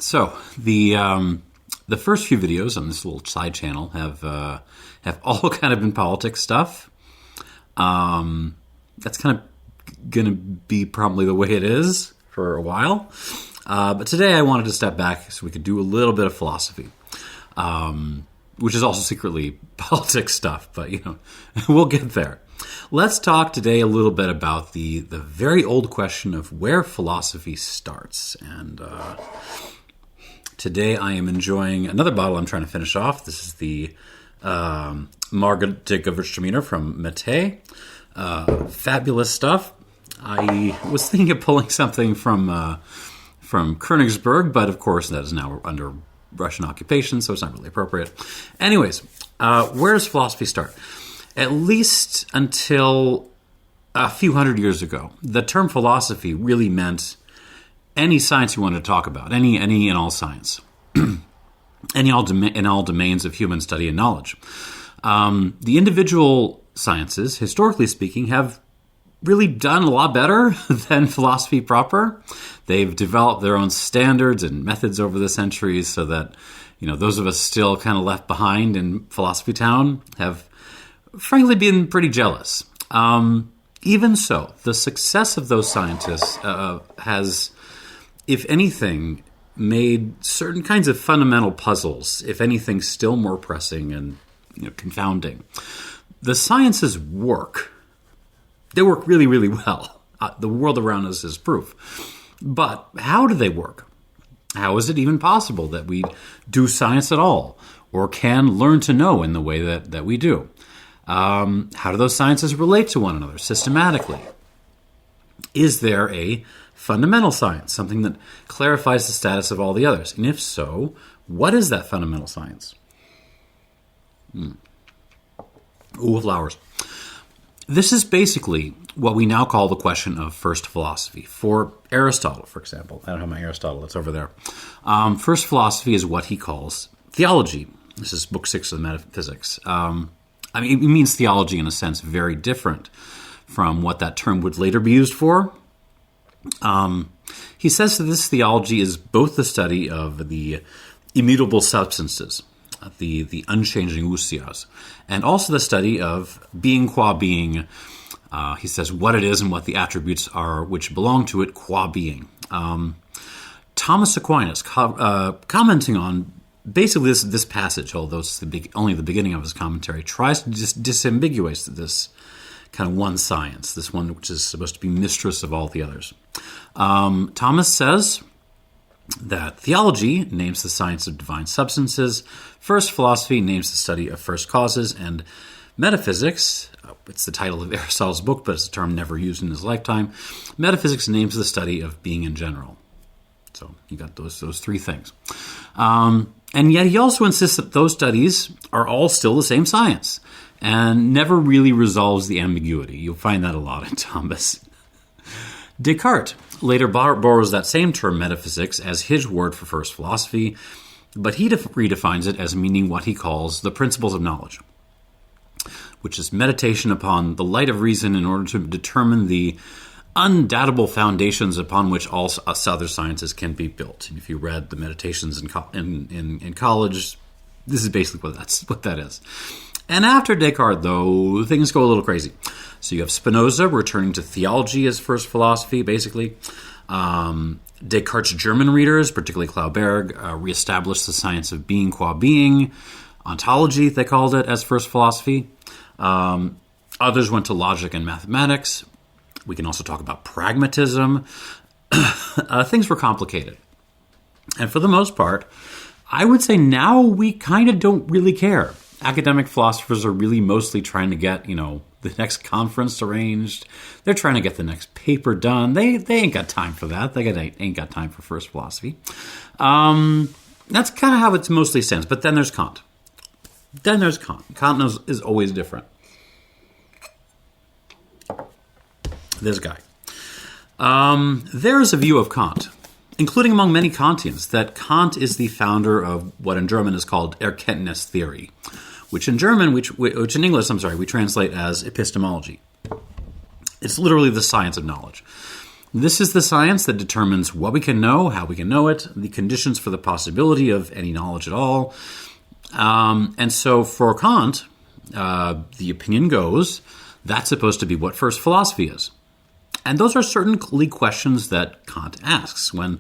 So the first few videos on this little side channel have all kind of been politics stuff. That's kind of going to be probably the way it is for a while. But today I wanted to step back so we could do a little bit of philosophy, which is also secretly politics stuff. But we'll get there. Let's talk today a little bit about the very old question of where philosophy starts. And today I am enjoying another bottle I'm trying to finish off. This is the Margrethe Gewürztraminer from Mate. Fabulous stuff. I was thinking of pulling something from Königsberg, but of course that is now under Russian occupation, so it's not really appropriate. Anyways, where does philosophy start? At least until a few hundred years ago, the term philosophy really meant any science you wanted to talk about, any and all science, in all domains of human study and knowledge. The individual sciences, historically speaking, have really done a lot better than philosophy proper. They've developed their own standards and methods over the centuries so that, those of us still kind of left behind in philosophy town have frankly been pretty jealous. Even so, the success of those scientists has, if anything, made certain kinds of fundamental puzzles, if anything, still more pressing and confounding. The sciences work. They work really, really well. The world around us is proof. But how do they work? How is it even possible that we do science at all or can learn to know in the way that we do? How do those sciences relate to one another systematically? Is there a fundamental science, something that clarifies the status of all the others? And if so, what is that fundamental science? Ooh, flowers. This is basically what we now call the question of first philosophy. For Aristotle, for example, I don't have my Aristotle, it's over there. First philosophy is what he calls theology. This is book 6 of the Metaphysics. It means theology in a sense very different from what that term would later be used for. He says that this theology is both the study of the immutable substances, the unchanging ousias, and also the study of being qua being. He says what it is and what the attributes are which belong to it qua being. Thomas Aquinas, commenting on basically this passage, although it's only the beginning of his commentary, tries to just disambiguate this kind of one science, this one which is supposed to be mistress of all the others. Thomas says that theology names the science of divine substances, first philosophy names the study of first causes, and metaphysics, it's the title of Aristotle's book, but it's a term never used in his lifetime, metaphysics names the study of being in general. So you got those three things. And yet he also insists that those studies are all still the same science and never really resolves the ambiguity. You'll find that a lot in Thomas. Descartes later borrows that same term metaphysics as his word for first philosophy, but he redefines it as meaning what he calls the principles of knowledge, which is meditation upon the light of reason in order to determine the undoubtable foundations upon which all other sciences can be built. And if you read the Meditations in college, this is basically what that is. And after Descartes, though, things go a little crazy. So you have Spinoza returning to theology as first philosophy, basically. Descartes' German readers, particularly Clauberg, reestablished the science of being qua being. Ontology, they called it, as first philosophy. Others went to logic and mathematics. We can also talk about pragmatism. Things were complicated. And for the most part, I would say now we kind of don't really care. Academic philosophers are really mostly trying to get, the next conference arranged. They're trying to get the next paper done. They ain't got time for that. They ain't got time for first philosophy. That's kind of how it mostly stands. But then there's Kant. Kant is always different. This guy. There is a view of Kant, including among many Kantians, that Kant is the founder of what in German is called Erkenntnis theory, which in English, we translate as epistemology. It's literally the science of knowledge. This is the science that determines what we can know, how we can know it, the conditions for the possibility of any knowledge at all. And so for Kant, the opinion goes, that's supposed to be what first philosophy is. And those are certainly questions that Kant asks. When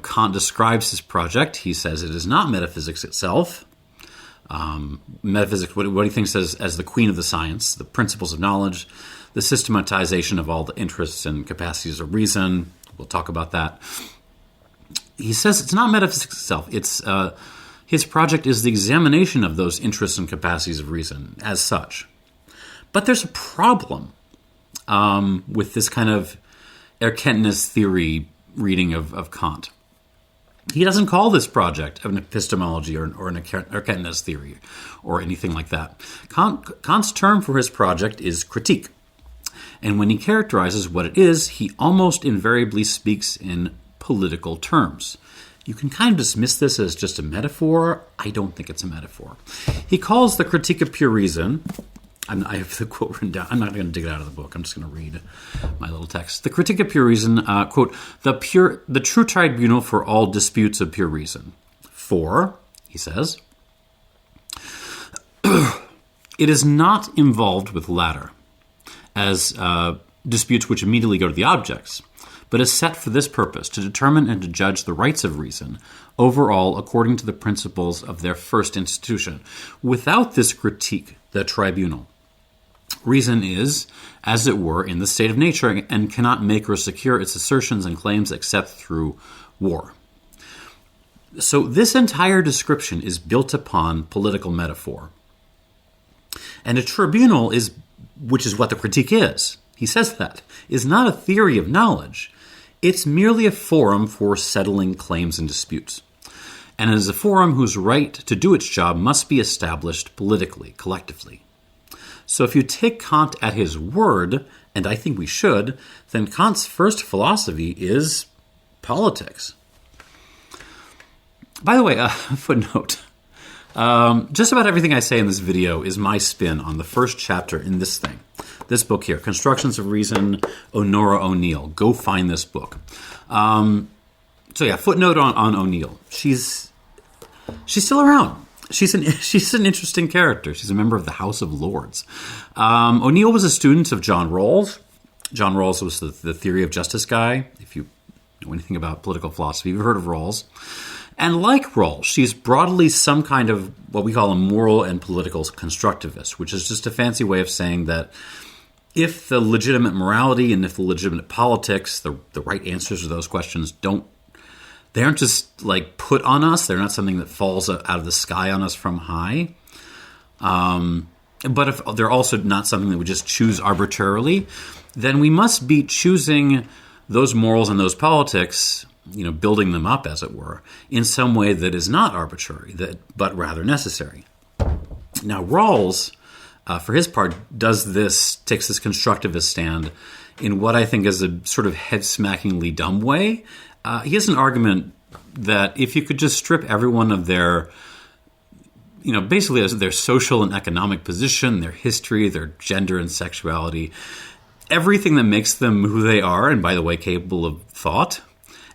Kant describes his project, he says it is not metaphysics itself. Metaphysics, what he thinks as the queen of the science, the principles of knowledge, the systematization of all the interests and capacities of reason. We'll talk about that. He says it's not metaphysics itself. It's his project is the examination of those interests and capacities of reason as such. But there's a problem with this kind of Erkenntnis theory reading of Kant. He doesn't call this project an epistemology or an Erkenntnis theory or anything like that. Kant's term for his project is critique. And when he characterizes what it is, he almost invariably speaks in political terms. You can kind of dismiss this as just a metaphor. I don't think it's a metaphor. He calls the critique of pure reason, I have the quote written down. I'm not going to dig it out of the book. I'm just going to read my little text. The critique of pure reason, quote, the true tribunal for all disputes of pure reason. For, he says, it is not involved with latter, as disputes which immediately go to the objects, but is set for this purpose, to determine and to judge the rights of reason, overall according to the principles of their first institution. Without this critique, the tribunal, reason is, as it were, in the state of nature and cannot make or secure its assertions and claims except through war. So this entire description is built upon political metaphor. And a tribunal is, which is what the critique is, he says that, is not a theory of knowledge. It's merely a forum for settling claims and disputes. And it is a forum whose right to do its job must be established politically, collectively. So if you take Kant at his word, and I think we should, then Kant's first philosophy is politics. By the way, a footnote. Just about everything I say in this video is my spin on the first chapter in this thing. This book here, Constructions of Reason, Onora O'Neill. Go find this book. Footnote on O'Neill. She's still around. She's an interesting character. She's a member of the House of Lords. O'Neill was a student of John Rawls. John Rawls was the theory of justice guy. If you know anything about political philosophy, you've heard of Rawls. And like Rawls, she's broadly some kind of what we call a moral and political constructivist, which is just a fancy way of saying that if the legitimate morality and if the legitimate politics, the right answers to those questions they aren't just like put on us. They're not something that falls out of the sky on us from high. But if they're also not something that we just choose arbitrarily, then we must be choosing those morals and those politics, building them up, as it were, in some way that is not arbitrary, but rather necessary. Now, Rawls, for his part, takes this constructivist stand in what I think is a sort of head-smackingly dumb way. He has an argument that if you could just strip everyone of their, basically their social and economic position, their history, their gender and sexuality, everything that makes them who they are, and by the way, capable of thought,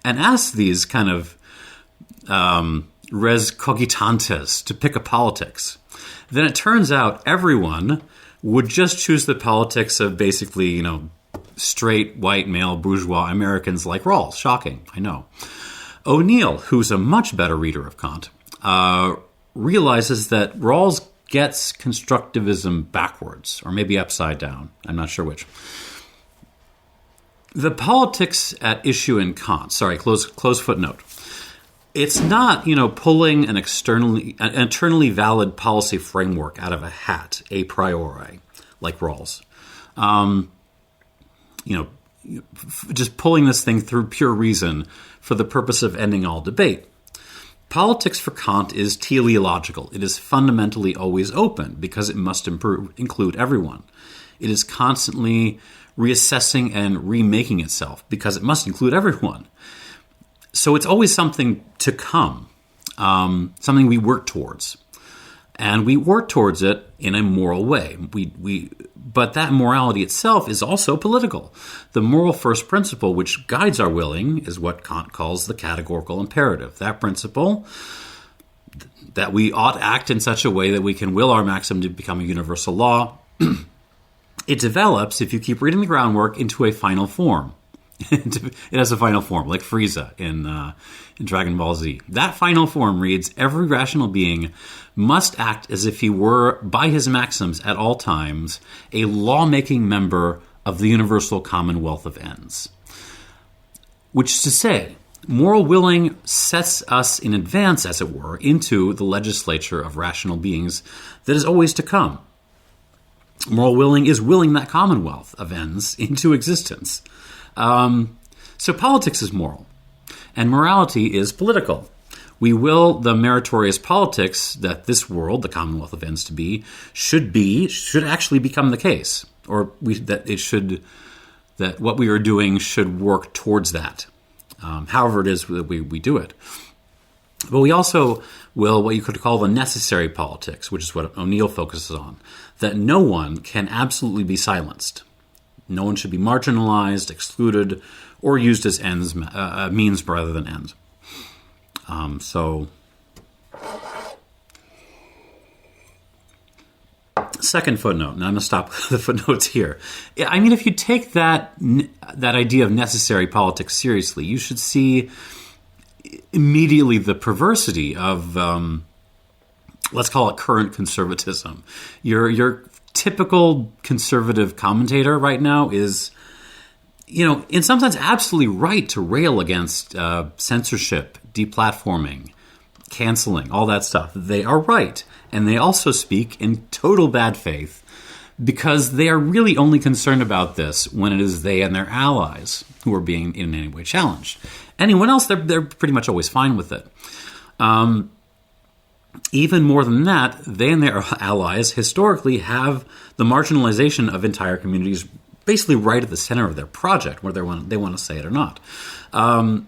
and ask these kind of res cogitantes to pick a politics, then it turns out everyone would just choose the politics of basically, straight, white, male, bourgeois Americans like Rawls. Shocking, I know. O'Neill, who's a much better reader of Kant, realizes that Rawls gets constructivism backwards, or maybe upside down. I'm not sure which. The politics at issue in Kant, close footnote. It's not, pulling an internally valid policy framework out of a hat, a priori, like Rawls. Just pulling this thing through pure reason for the purpose of ending all debate. Politics for Kant is teleological. It is fundamentally always open because it must include everyone. It is constantly reassessing and remaking itself because it must include everyone. So it's always something to come, something we work towards. And we work towards it in a moral way. We But that morality itself is also political. The moral first principle which guides our willing is what Kant calls the categorical imperative. That principle, that we ought to act in such a way that we can will our maxim to become a universal law, it develops, if you keep reading the groundwork, into a final form. It has a final form, like Frieza in Dragon Ball Z. That final form reads, every rational being must act as if he were, by his maxims at all times, a law-making member of the universal commonwealth of ends. Which is to say, moral willing sets us in advance, as it were, into the legislature of rational beings that is always to come. Moral willing is willing that commonwealth of ends into existence. So politics is moral, and morality is political. We will the meritorious politics that this world, the commonwealth of ends to be, should actually become the case, or that what we are doing should work towards that. However it is that we do it. But we also will what you could call the necessary politics, which is what O'Neill focuses on, that no one can absolutely be silenced. No one should be marginalized, excluded, or used as means rather than ends. Second footnote, and I'm going to stop the footnotes here. I mean, if you take that idea of necessary politics seriously, you should see immediately the perversity of, let's call it current conservatism. Your typical conservative commentator right now is, in some sense absolutely right to rail against censorship, deplatforming, canceling, all that stuff. They are right. And they also speak in total bad faith because they are really only concerned about this when it is they and their allies who are being in any way challenged. Anyone else, they're pretty much always fine with it. Even more than that, they and their allies historically have the marginalization of entire communities basically right at the center of their project, whether they want to say it or not. When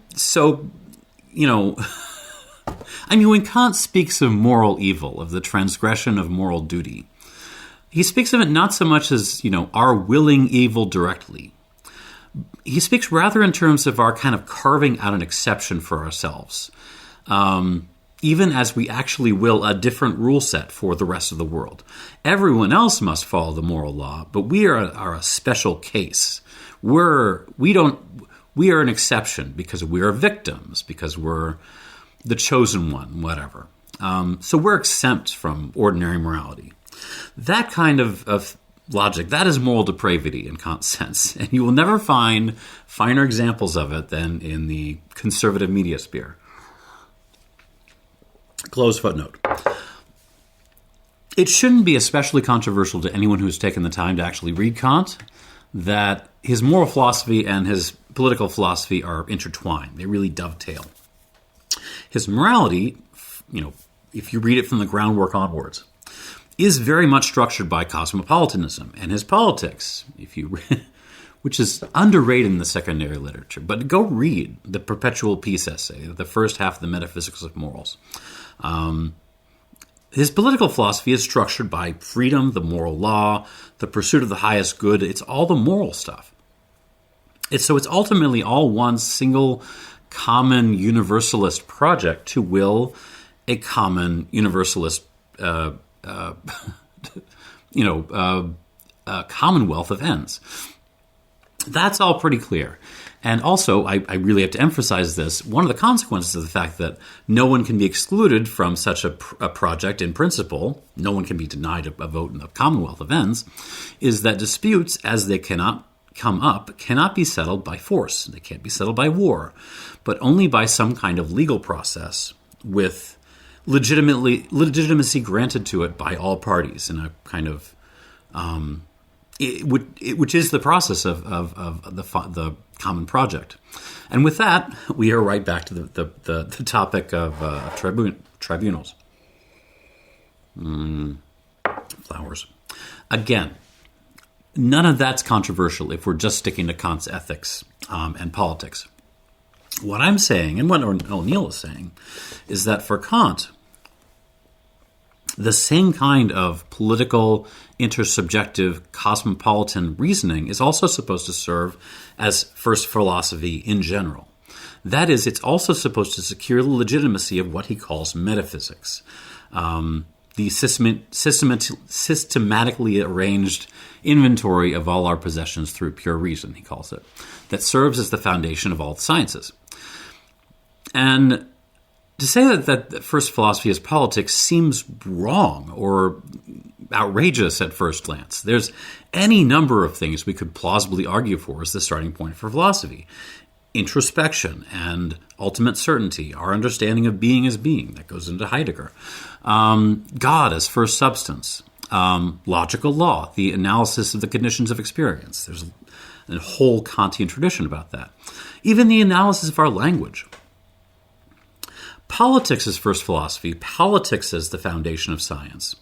Kant speaks of moral evil, of the transgression of moral duty, he speaks of it not so much as, our willing evil directly. He speaks rather in terms of our kind of carving out an exception for ourselves, even as we actually will a different rule set for the rest of the world. Everyone else must follow the moral law, but we are a special case. We are an exception because we are victims, because we're the chosen one, whatever. So we're exempt from ordinary morality. That kind of logic, that is moral depravity in Kant's sense. And you will never find finer examples of it than in the conservative media sphere. Close footnote. It shouldn't be especially controversial to anyone who's taken the time to actually read Kant that his moral philosophy and his political philosophy are intertwined. They really dovetail. His morality, if you read it from the groundwork onwards, is very much structured by cosmopolitanism, and his politics, which is underrated in the secondary literature. But go read the Perpetual Peace essay, the first half of the Metaphysics of Morals. His political philosophy is structured by freedom, the moral law, the pursuit of the highest good. It's all the moral stuff. It's ultimately all one single common universalist project to will a common universalist commonwealth of ends. That's all pretty clear. And also, I really have to emphasize this, one of the consequences of the fact that no one can be excluded from such a project in principle, no one can be denied a vote in the commonwealth of ends, is that disputes, as they cannot come up, cannot be settled by force. They can't be settled by war, but only by some kind of legal process with legitimacy granted to it by all parties in a kind of which is the process of the common project. And with that, we are right back to the topic of tribunals. Flowers. Again, none of that's controversial if we're just sticking to Kant's ethics and politics. What I'm saying, and what O'Neill is saying, is that for Kant, The same kind of political, intersubjective, cosmopolitan reasoning is also supposed to serve as first philosophy in general. That is, it's also supposed to secure the legitimacy of what he calls metaphysics. The systematically arranged inventory of all our possessions through pure reason, he calls it, that serves as the foundation of all the sciences. And to say that first philosophy is politics seems wrong or outrageous at first glance. There's any number of things we could plausibly argue for as the starting point for philosophy. Introspection and ultimate certainty, our understanding of being as being, that goes into Heidegger. God as first substance, logical law, the analysis of the conditions of experience. There's a whole Kantian tradition about that. Even the analysis of our language. Politics is first philosophy. Politics is the foundation of science.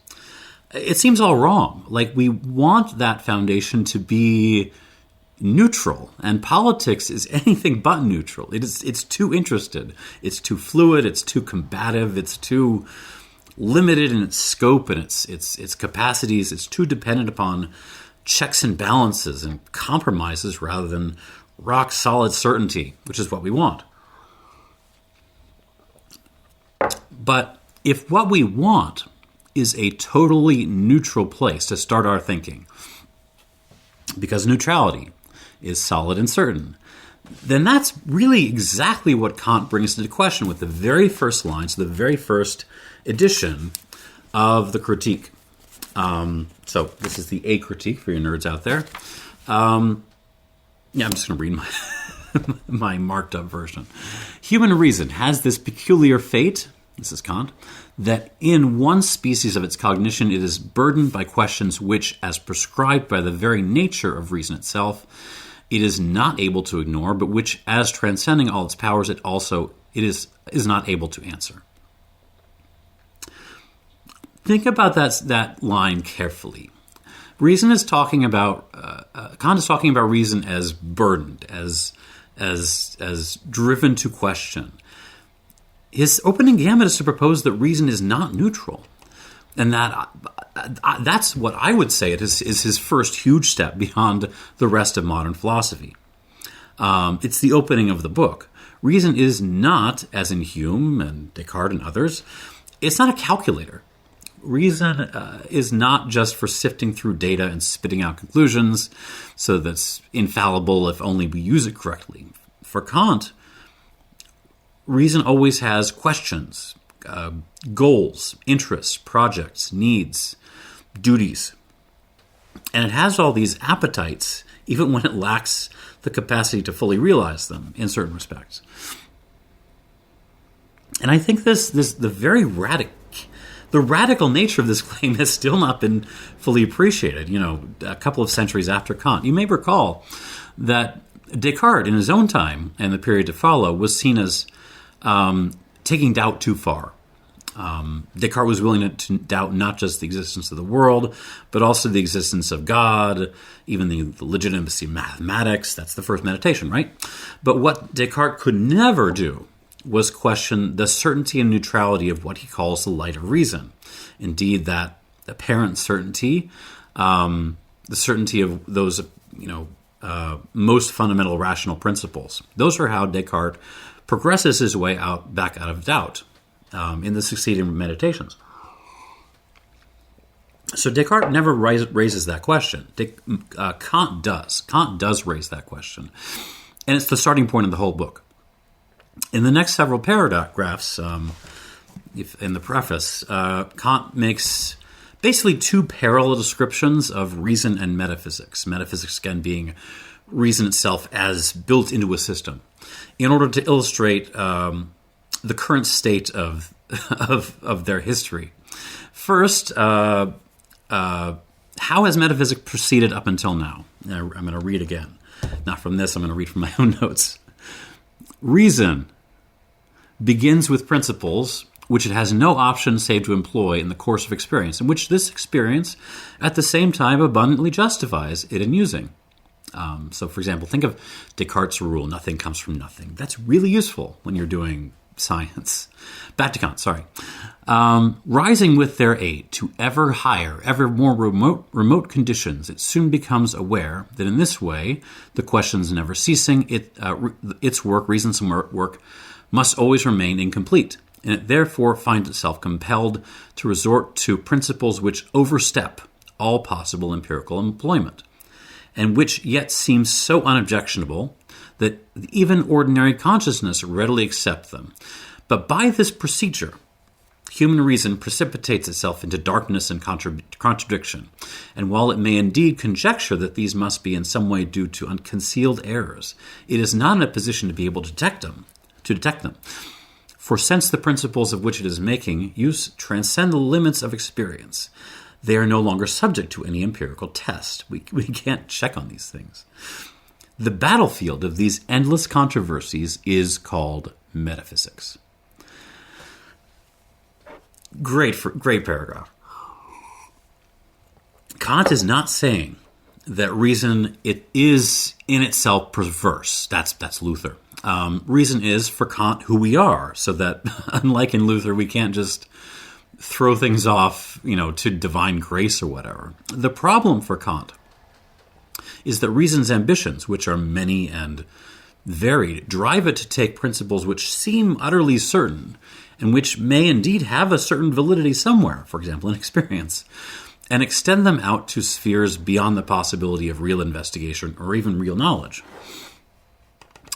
It seems all wrong. Like, we want that foundation to be neutral, and politics is anything but neutral. It's too interested. It's too fluid. It's too combative. It's too limited in its scope and its capacities. It's too dependent upon checks and balances and compromises rather than rock solid certainty, which is what we want. But if what we want is a totally neutral place to start our thinking, because neutrality is solid and certain, then that's really exactly what Kant brings into question with the very first lines, the very first edition of the Critique. So this is the A Critique for you nerds out there. I'm just going to read my marked up version. Human reason has this peculiar fate, this is Kant, that in one species of its cognition it is burdened by questions which, as prescribed by the very nature of reason itself, it is not able to ignore, but which, as transcending all its powers, it is not able to answer. Think about that line carefully. Reason is talking about Kant is talking about reason as burdened, as driven to question. His opening gambit is to propose that reason is not neutral, and that's what I would say is his first huge step beyond the rest of modern philosophy. It's the opening of the book. Reason is not, as in Hume and Descartes and others, it's not a calculator. Reason is not just for sifting through data and spitting out conclusions, so that's infallible if only we use it correctly. For Kant, reason always has questions, goals, interests, projects, needs, duties. And it has all these appetites, even when it lacks the capacity to fully realize them in certain respects. And I think the radical nature of this claim has still not been fully appreciated, a couple of centuries after Kant. You may recall that Descartes, in his own time and the period to follow, was seen as taking doubt too far. Descartes was willing to doubt not just the existence of the world, but also the existence of God, even the legitimacy of mathematics. That's the first meditation, right? But what Descartes could never do was question the certainty and neutrality of what he calls the light of reason. Indeed, that apparent certainty, the certainty of those, most fundamental rational principles. Those are how Descartes progresses his way back out of doubt in the succeeding meditations. So Descartes never raises that question. Kant does. Kant does raise that question. And it's the starting point of the whole book. In the next several paragraphs, in the preface, Kant makes basically two parallel descriptions of reason and metaphysics. Metaphysics, again, being reason itself as built into a system, in order to illustrate the current state of their history. First, how has metaphysics proceeded up until now? I'm going to read again. Not from this, I'm going to read from my own notes. Reason begins with principles which it has no option save to employ in the course of experience, in which this experience at the same time abundantly justifies it in using. So, for example, think of Descartes' rule, nothing comes from nothing. That's really useful when you're doing science. Back to Kant, sorry. Rising with their aid to ever higher, ever more remote conditions, it soon becomes aware that in this way, the questions never ceasing, its work, reason's work, must always remain incomplete, and it therefore finds itself compelled to resort to principles which overstep all possible empirical employment, and which yet seem so unobjectionable that even ordinary consciousness readily accepts them. But by this procedure, human reason precipitates itself into darkness and contradiction, and while it may indeed conjecture that these must be in some way due to unconcealed errors, it is not in a position to be able to detect them. For since the principles of which it is making use transcend the limits of experience, they are no longer subject to any empirical test. We can't check on these things. The battlefield of these endless controversies is called metaphysics. Great paragraph. Kant is not saying that reason it is in itself perverse. That's Luther. Reason is, for Kant, who we are, so that unlike in Luther, we can't just throw things off, to divine grace or whatever. The problem for Kant is that reason's ambitions, which are many and varied, drive it to take principles which seem utterly certain and which may indeed have a certain validity somewhere, for example, in experience, and extend them out to spheres beyond the possibility of real investigation or even real knowledge.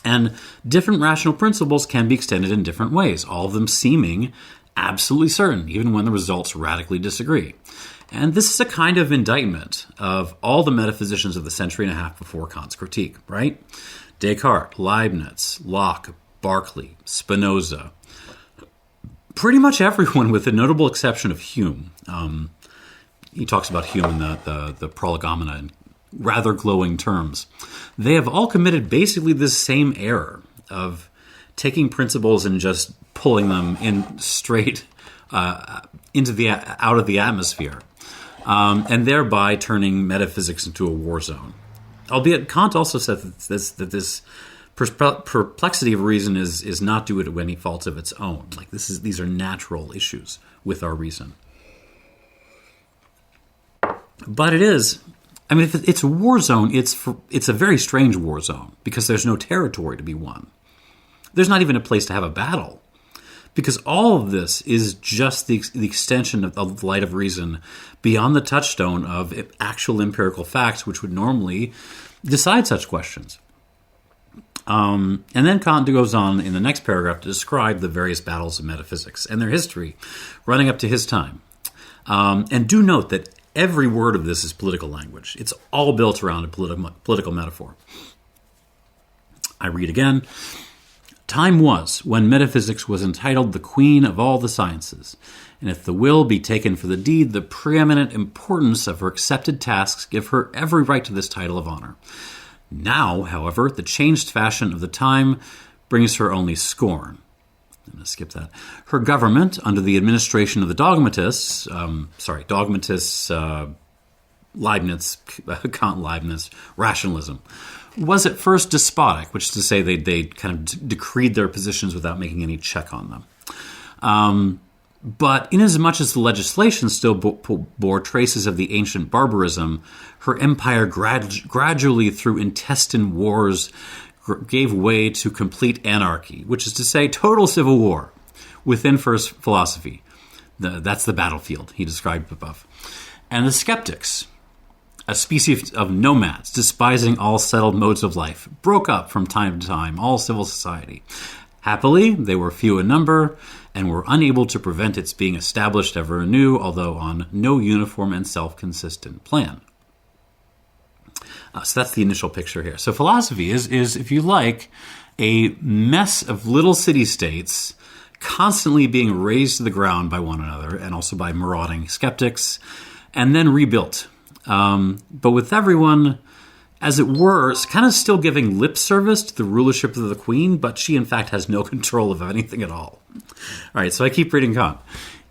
And different rational principles can be extended in different ways, all of them seeming absolutely certain, even when the results radically disagree. And this is a kind of indictment of all the metaphysicians of the century and a half before Kant's critique, right? Descartes, Leibniz, Locke, Berkeley, Spinoza, pretty much everyone with the notable exception of Hume. He talks about Hume in the Prolegomena in rather glowing terms. They have all committed basically this same error of taking principles and just pulling them in straight out of the atmosphere, and thereby turning metaphysics into a war zone. Albeit Kant also said that this perplexity of reason is not due to any faults of its own. Like these are natural issues with our reason. But it is. I mean, if it's a war zone, it's a very strange war zone because there's no territory to be won. There's not even a place to have a battle, because all of this is just the extension of the light of reason beyond the touchstone of actual empirical facts, which would normally decide such questions. And then Kant goes on in the next paragraph to describe the various battles of metaphysics and their history running up to his time. And do note that every word of this is political language. It's all built around a political metaphor. I read again. Time was when metaphysics was entitled the queen of all the sciences, and if the will be taken for the deed, the preeminent importance of her accepted tasks give her every right to this title of honor. Now, however, the changed fashion of the time brings her only scorn. I'm going to skip that. Her government, under the administration of the dogmatists, Leibniz, Kant, Leibniz, rationalism, was at first despotic, which is to say they kind of decreed their positions without making any check on them. But inasmuch as the legislation still bore traces of the ancient barbarism, her empire gradually, through intestine wars, gave way to complete anarchy, which is to say total civil war within first philosophy. That's the battlefield he described above. And the skeptics, a species of nomads despising all settled modes of life, broke up from time to time all civil society. Happily, they were few in number and were unable to prevent its being established ever anew, although on no uniform and self-consistent plan. So that's the initial picture here. So philosophy is, if you like, a mess of little city-states constantly being razed to the ground by one another and also by marauding skeptics, and then rebuilt. But with everyone, as it were, kind of still giving lip service to the rulership of the queen, but she in fact has no control of anything at all. All right, so I keep reading Kant.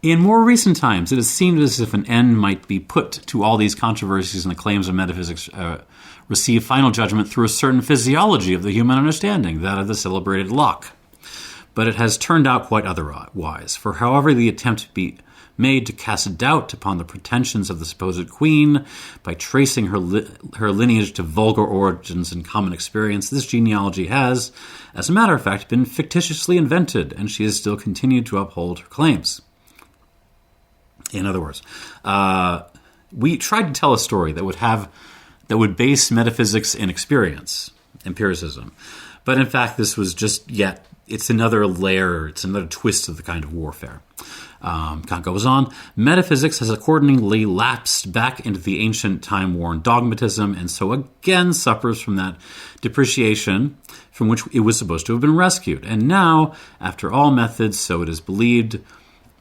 In more recent times, it has seemed as if an end might be put to all these controversies, and the claims of metaphysics receive final judgment through a certain physiology of the human understanding, that of the celebrated Locke. but it has turned out quite otherwise. For however the attempt be made to cast doubt upon the pretensions of the supposed queen by tracing her lineage to vulgar origins and common experience, this genealogy has, as a matter of fact, been fictitiously invented, and she has still continued to uphold her claims. In other words, we tried to tell a story that would base metaphysics in experience, empiricism. But in fact, this was it's another layer, it's another twist of the kind of warfare. Kant goes on, metaphysics has accordingly lapsed back into the ancient time-worn dogmatism, and so again suffers from that depreciation from which it was supposed to have been rescued. And now, after all methods, so it is believed,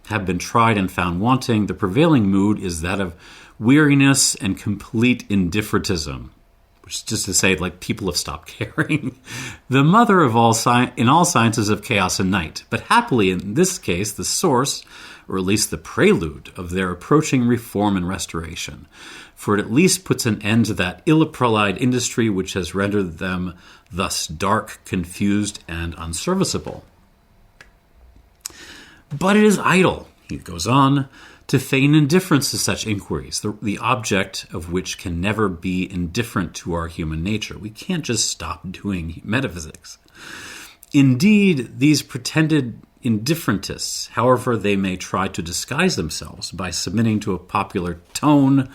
have been tried and found wanting, the prevailing mood is that of weariness and complete indifferentism, which is just to say, like, people have stopped caring. The mother of all in all sciences of chaos and night, but happily in this case, the source, or at least the prelude, of their approaching reform and restoration. For it at least puts an end to that ill-applied industry which has rendered them thus dark, confused, and unserviceable. But it is idle, he goes on, to feign indifference to such inquiries, the object of which can never be indifferent to our human nature. We can't just stop doing metaphysics. Indeed, these pretended indifferentists, however they may try to disguise themselves by submitting to a popular tone,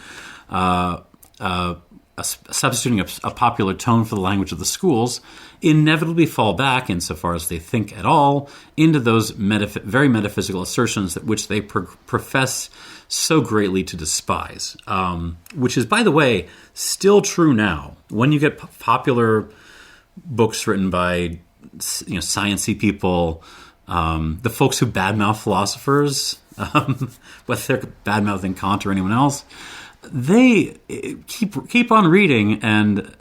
substituting a popular tone for the language of the schools, inevitably fall back, insofar as they think at all, into those very metaphysical assertions that which they profess so greatly to despise. Which is, by the way, still true now. When you get popular books written by sciencey people, the folks who badmouth philosophers, whether they're badmouthing Kant or anyone else, they keep on reading, and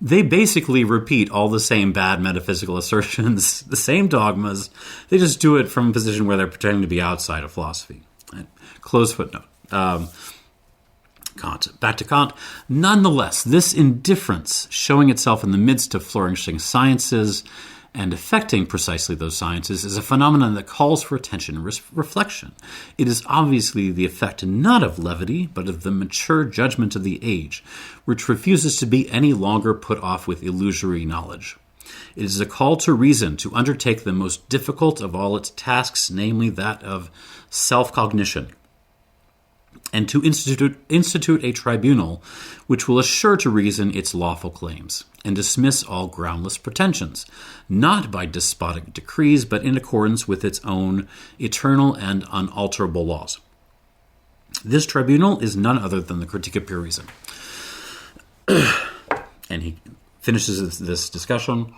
they basically repeat all the same bad metaphysical assertions, the same dogmas. They just do it from a position where they're pretending to be outside of philosophy. Right? Close footnote. Kant. Back to Kant. Nonetheless, this indifference showing itself in the midst of flourishing sciences and affecting precisely those sciences is a phenomenon that calls for attention and reflection. It is obviously the effect not of levity, but of the mature judgment of the age, which refuses to be any longer put off with illusory knowledge. It is a call to reason to undertake the most difficult of all its tasks, namely that of self-cognition, and to institute a tribunal which will assure to reason its lawful claims, and dismiss all groundless pretensions, not by despotic decrees, but in accordance with its own eternal and unalterable laws. This tribunal is none other than the Critique of Pure Reason. And he finishes this discussion.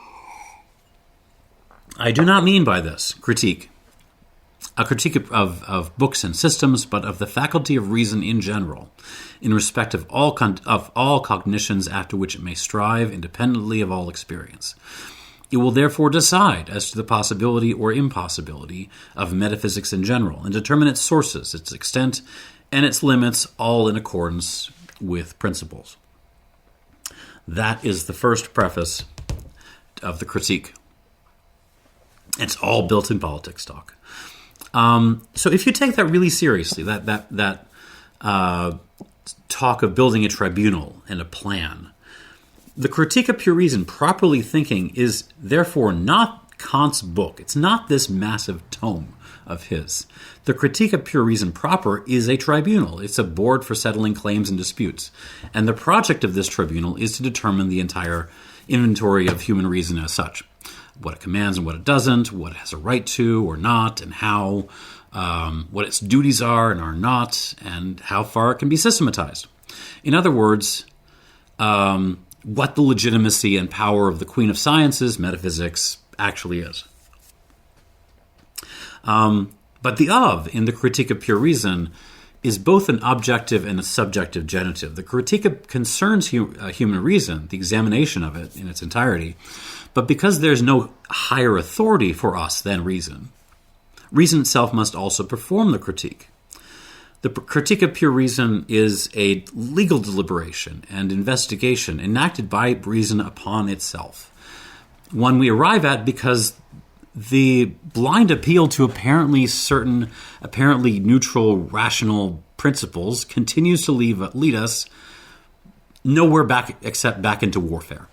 I do not mean by this critique a critique of books and systems, but of the faculty of reason in general, in respect of all cognitions after which it may strive, independently of all experience. It will therefore decide as to the possibility or impossibility of metaphysics in general, and determine its sources, its extent, and its limits, all in accordance with principles. That is the first preface of the critique. It's all built-in politics talk. So if you take that really seriously, that talk of building a tribunal and a plan, the Critique of Pure Reason, properly thinking, is therefore not Kant's book. It's not this massive tome of his. The Critique of Pure Reason proper is a tribunal. It's a board for settling claims and disputes. And the project of this tribunal is to determine the entire inventory of human reason as such. What it commands and what it doesn't, what it has a right to or not, and how, what its duties are and are not, and how far it can be systematized. In other words, what the legitimacy and power of the Queen of Sciences, metaphysics, actually is. But the of in the Critique of Pure Reason is both an objective and a subjective genitive. The critique concerns human reason, the examination of it in its entirety, but because there's no higher authority for us than reason, reason itself must also perform the critique. The Critique of Pure Reason is a legal deliberation and investigation enacted by reason upon itself. One we arrive at because the blind appeal to apparently neutral, rational principles continues to lead us nowhere back except back into warfare.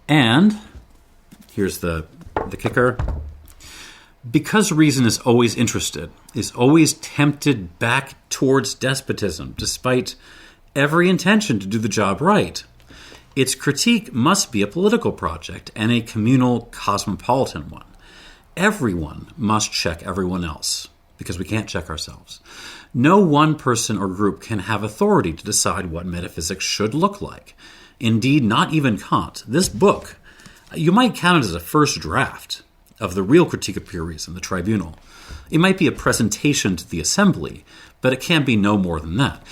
And here's the kicker. Because reason is always interested, is always tempted back towards despotism, despite every intention to do the job right, its critique must be a political project and a communal, cosmopolitan one. Everyone must check everyone else, because we can't check ourselves. No one person or group can have authority to decide what metaphysics should look like. Indeed, not even Kant. This book, you might count it as a first draft of the real critique of pure reason, the tribunal. It might be a presentation to the assembly, but it can't be no more than that.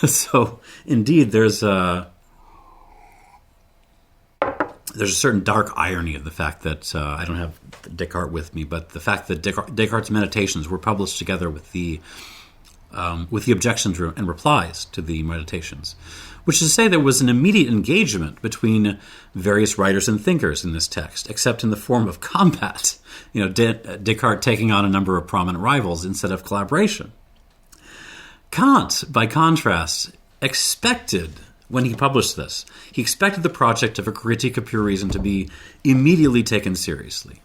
So, indeed, there's a certain dark irony of the fact that I don't have Descartes with me, but the fact that Descartes' meditations were published together with the objections and replies to the meditations, which is to say there was an immediate engagement between various writers and thinkers in this text, except in the form of combat. Descartes taking on a number of prominent rivals instead of collaboration. Kant, by contrast, expected, when he published this, he expected the project of a critique of pure reason to be immediately taken seriously,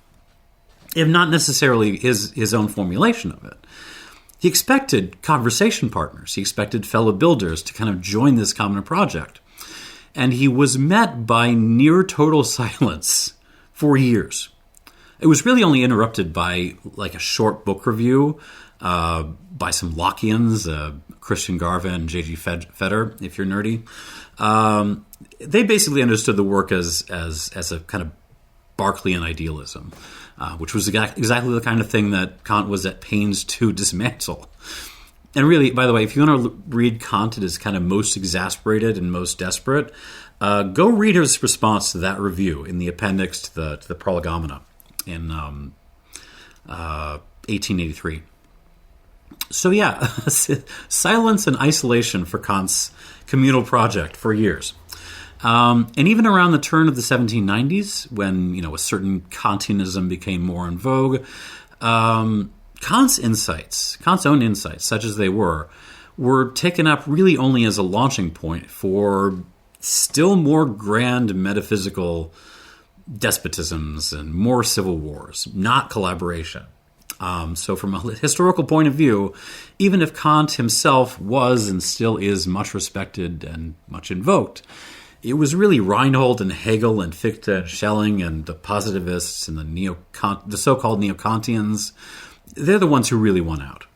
if not necessarily his own formulation of it. He expected conversation partners. He expected fellow builders to kind of join this common project. And he was met by near total silence for years. It was really only interrupted by like a short book review by some Lockeans, Christian Garva and J.G. Feder, if you're nerdy. They basically understood the work as a kind of Berkeleyan idealism, which was exactly the kind of thing that Kant was at pains to dismantle. And really, by the way, if you want to read Kant at his kind of most exasperated and most desperate, go read his response to that review in the appendix to the Prolegomena in 1883. So yeah, silence and isolation for Kant's communal project for years. And even around the turn of the 1790s, when a certain Kantianism became more in vogue, Kant's own insights, such as they were taken up really only as a launching point for still more grand metaphysical despotisms and more civil wars, not collaboration. So from a historical point of view, even if Kant himself was and still is much respected and much invoked, it was really Reinhold and Hegel and Fichte and Schelling and the positivists and the so-called neo-Kantians. They're the ones who really won out.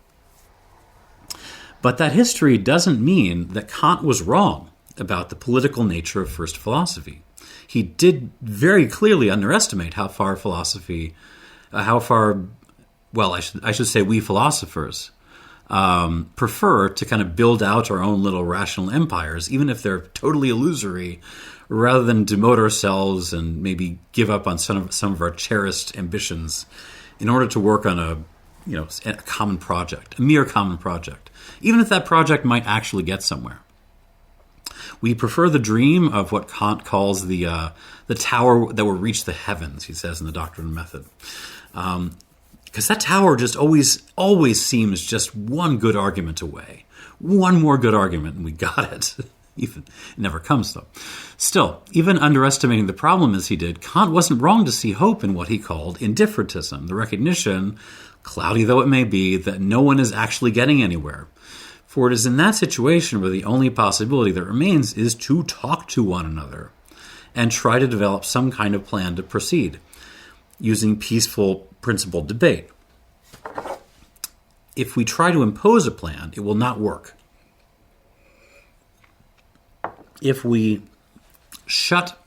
But that history doesn't mean that Kant was wrong about the political nature of first philosophy. He did very clearly underestimate how far I should say we philosophers prefer to kind of build out our own little rational empires, even if they're totally illusory, rather than demote ourselves and maybe give up on some of our cherished ambitions in order to work on a common project, a mere common project, even if that project might actually get somewhere. We prefer the dream of what Kant calls the tower that will reach the heavens, he says in the Doctrine and Method. Because that tower just always seems just one good argument away. One more good argument and we got it. It never comes, though. Still, even underestimating the problem as he did, Kant wasn't wrong to see hope in what he called indifferentism, the recognition, cloudy though it may be, that no one is actually getting anywhere. For it is in that situation where the only possibility that remains is to talk to one another and try to develop some kind of plan to proceed, using peaceful, principled debate. If we try to impose a plan, it will not work. If we shut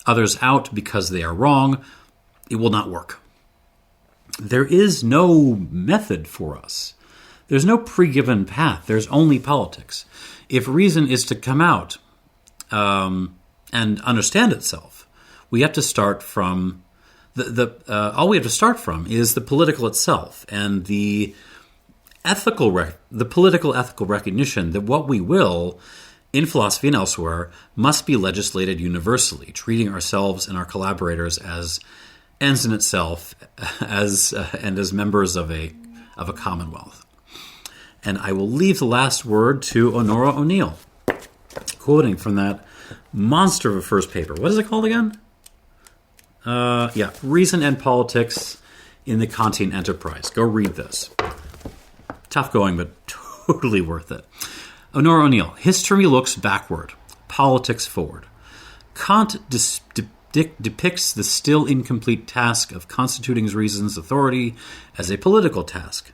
others out because they are wrong, it will not work. There is no method for us. There's no pre-given path. There's only politics. If reason is to come out and understand itself, we have to start from all we have to start from is the political itself and the political ethical recognition that what we will in philosophy and elsewhere, must be legislated universally, treating ourselves and our collaborators as ends in itself, and as members of a commonwealth. And I will leave the last word to Onora O'Neill, quoting from that monster of a first paper. What is it called again? Reason and Politics in the Kantian Enterprise. Go read this. Tough going, but totally worth it. Onora O'Neill, history looks backward, politics forward. Kant depicts the still incomplete task of constituting reason's authority as a political task.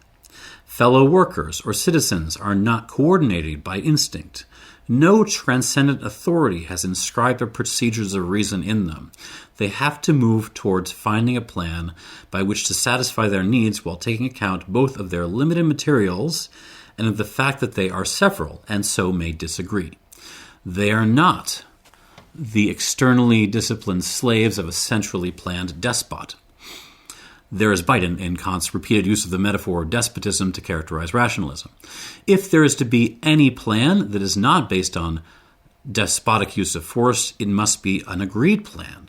Fellow workers or citizens are not coordinated by instinct. No transcendent authority has inscribed the procedures of reason in them. They have to move towards finding a plan by which to satisfy their needs while taking account both of their limited materials and of the fact that they are several and so may disagree. They are not the externally disciplined slaves of a centrally planned despot. There is bite in Kant's repeated use of the metaphor despotism to characterize rationalism. If there is to be any plan that is not based on despotic use of force, it must be an agreed plan.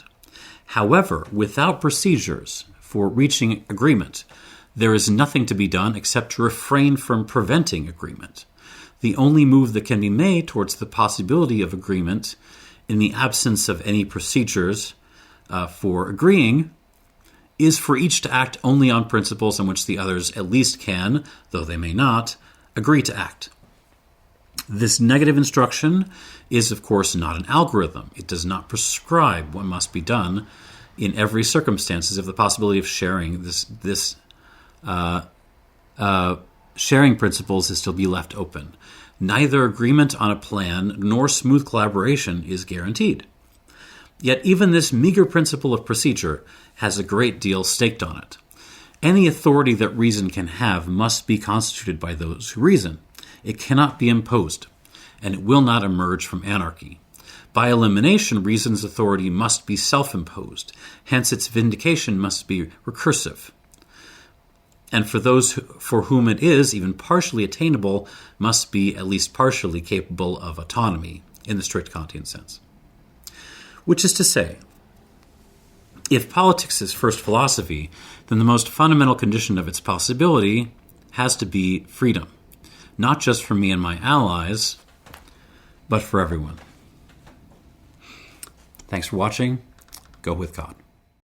However, without procedures for reaching agreement, there is nothing to be done except to refrain from preventing agreement. The only move that can be made towards the possibility of agreement in the absence of any procedures for agreeing is for each to act only on principles on which the others at least can, though they may not, agree to act. This negative instruction is, of course, not an algorithm. It does not prescribe what must be done in every circumstances if the possibility of sharing sharing principles is to be left open. Neither agreement on a plan nor smooth collaboration is guaranteed. Yet even this meager principle of procedure has a great deal staked on it. Any authority that reason can have must be constituted by those who reason. It cannot be imposed, and it will not emerge from anarchy. By elimination, reason's authority must be self-imposed. Hence, its vindication must be recursive. And for those for whom it is even partially attainable, must be at least partially capable of autonomy in the strict Kantian sense. Which is to say, if politics is first philosophy, then the most fundamental condition of its possibility has to be freedom, not just for me and my allies, but for everyone. Thanks for watching. Go with God.